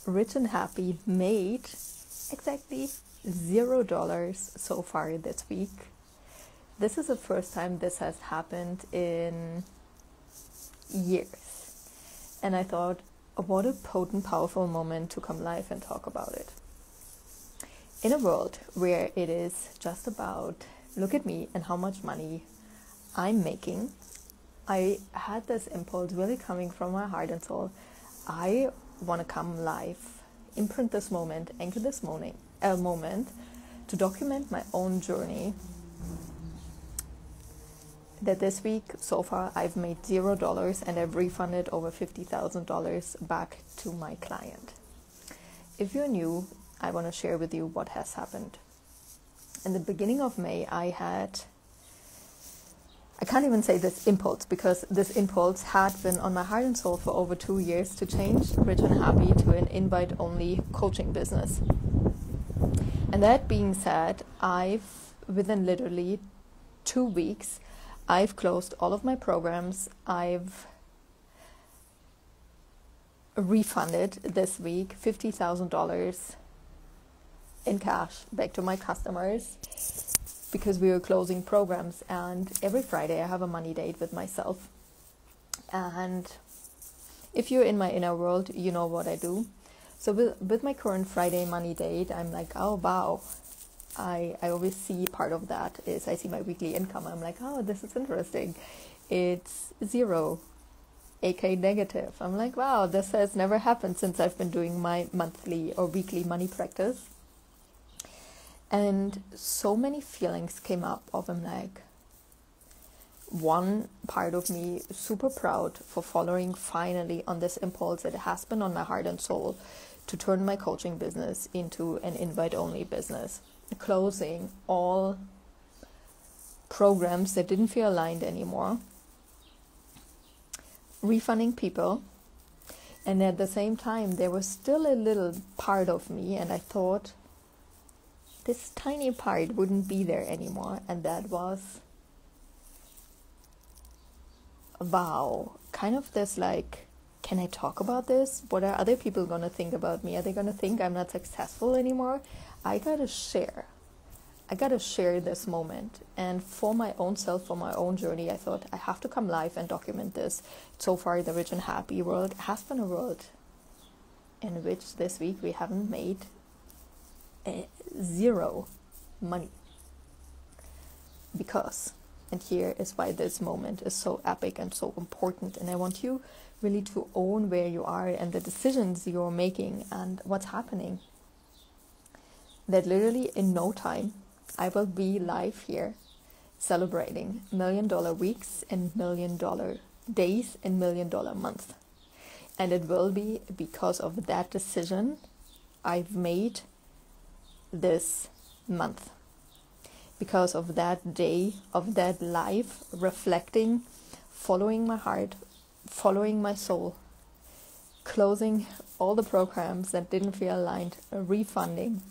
Rich and Happy made exactly $0 so far this week. This is the first time this has happened in years. And I thought, what a potent, powerful moment to come live and talk about it. In a world where it is just about, look at me and how much money I'm making, I had this impulse really coming from my heart and soul. I want to come live, imprint this moment, anchor this moment to document my own journey. That this week so far I've made $0 and I've refunded over $50,000 back to my client. If you're new, I want to share with you what has happened. In the beginning of May, I can't even say this impulse, because this impulse had been on my heart and soul for over 2 years to change Rich and Happy to an invite-only coaching business. And that being said, within literally 2 weeks, I've closed all of my programs. I've refunded this week $50,000 in cash back to my customers because we were closing programs. And every Friday I have a money date with myself. And if you're in my inner world, you know what I do. So with my current Friday money date, I'm like, oh wow. I always see part of that is I see my weekly income. I'm like, oh, this is interesting. It's 0, aka negative. I'm like, wow, this has never happened since I've been doing my monthly or weekly money practice. And so many feelings came up of, I'm like, one part of me super proud for following finally on this impulse that has been on my heart and soul to turn my coaching business into an invite-only business. Closing all programs that didn't feel aligned anymore, refunding people, and at the same time there was still a little part of me, and I thought this tiny part wouldn't be there anymore, and that was, wow, kind of this like, can I talk about this? What are other people going to think about me? Are they going to think I'm not successful anymore? I got to share this moment. And for my own self, for my own journey, I thought I have to come live and document this. So far, the Rich and Happy world has been a world in which this week we haven't made zero money. Because, and here is why this moment is so epic and so important. And I want you really to own where you are and the decisions you're making and what's happening. That literally in no time, I will be live here celebrating $1 million weeks and $1 million days and $1 million months. And it will be because of that decision I've made this month. Because of that day, of that life, reflecting, following my heart, following my soul, closing all the programs that didn't feel aligned, refunding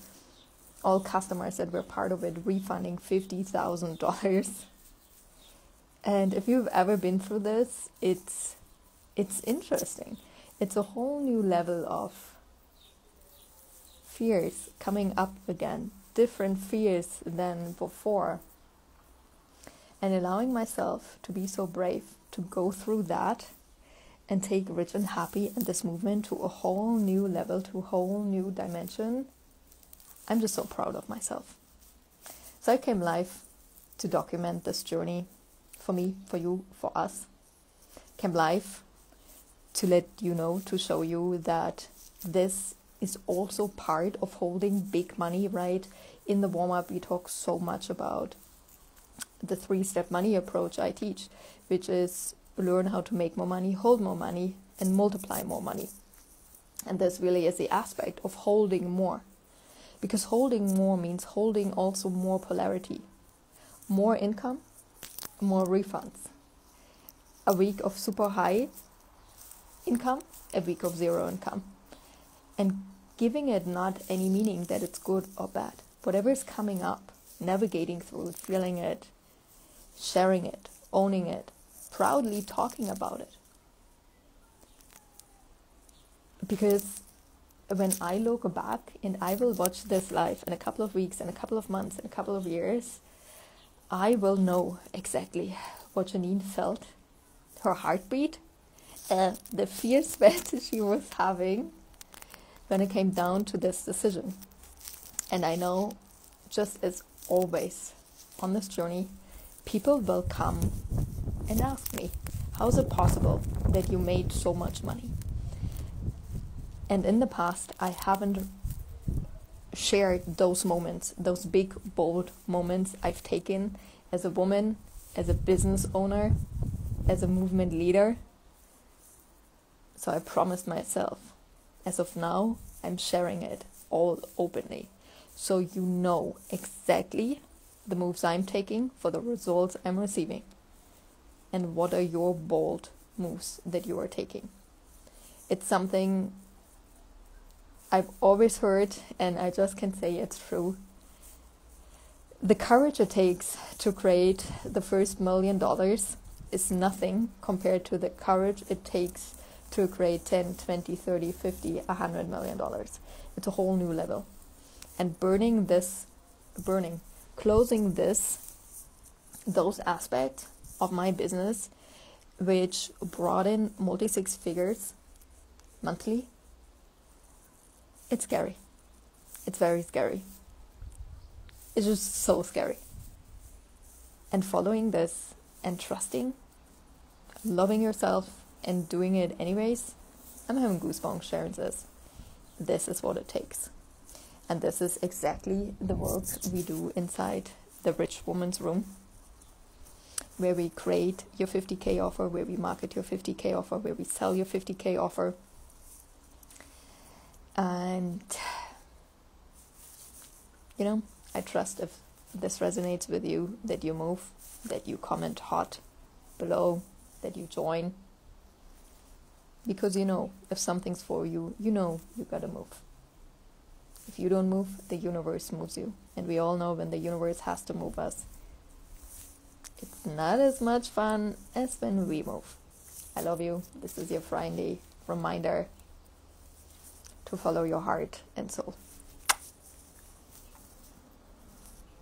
all customers that were part of it, refunding $50,000. And if you've ever been through this, it's interesting. It's a whole new level of fears coming up again, different fears than before. And allowing myself to be so brave to go through that and take Rich and Happy and this movement to a whole new level, to a whole new dimension. I'm just so proud of myself. So I came live to document this journey for me, for you, for us. Came live to let you know, to show you that this is also part of holding big money, right? In the warm-up, we talk so much about the 3-step money approach I teach, which is learn how to make more money, hold more money, and multiply more money. And this really is the aspect of holding more. Because holding more means holding also more polarity. More income, more refunds. A week of super high income, a week of zero income. And giving it not any meaning that it's good or bad. Whatever is coming up, navigating through it, feeling it, sharing it, owning it, proudly talking about it. Because when I look back and I will watch this live in a couple of weeks, in a couple of months, in a couple of years, I will know exactly what Jeanine felt, her heartbeat, the fierce sweat she was having when it came down to this decision. And I know, just as always on this journey, people will come and ask me, how is it possible that you made so much money? And in the past, I haven't shared those moments, those big, bold moments I've taken as a woman, as a business owner, as a movement leader. So I promised myself, as of now, I'm sharing it all openly. So you know exactly the moves I'm taking for the results I'm receiving. And what are your bold moves that you are taking? It's something I've always heard, and I just can say it's true. The courage it takes to create the first $1 million is nothing compared to the courage it takes to create 10, 20, 30, 50, $100 million. It's a whole new level. And closing those aspects of my business, which brought in multi-six figures monthly, it's scary. It's very scary. It's just so scary. And following this and trusting, loving yourself and doing it anyways, I'm having goosebumps sharing this. This is what it takes. And this is exactly the work we do inside the Rich Woman's Room, where we create your 50K offer, where we market your 50K offer, where we sell your 50K offer. And, you know, I trust if this resonates with you, that you move, that you comment hot below, that you join. Because you know, if something's for you, you know you gotta move. If you don't move, the universe moves you. And we all know when the universe has to move us, it's not as much fun as when we move. I love you. This is your Friday reminder to follow your heart and soul.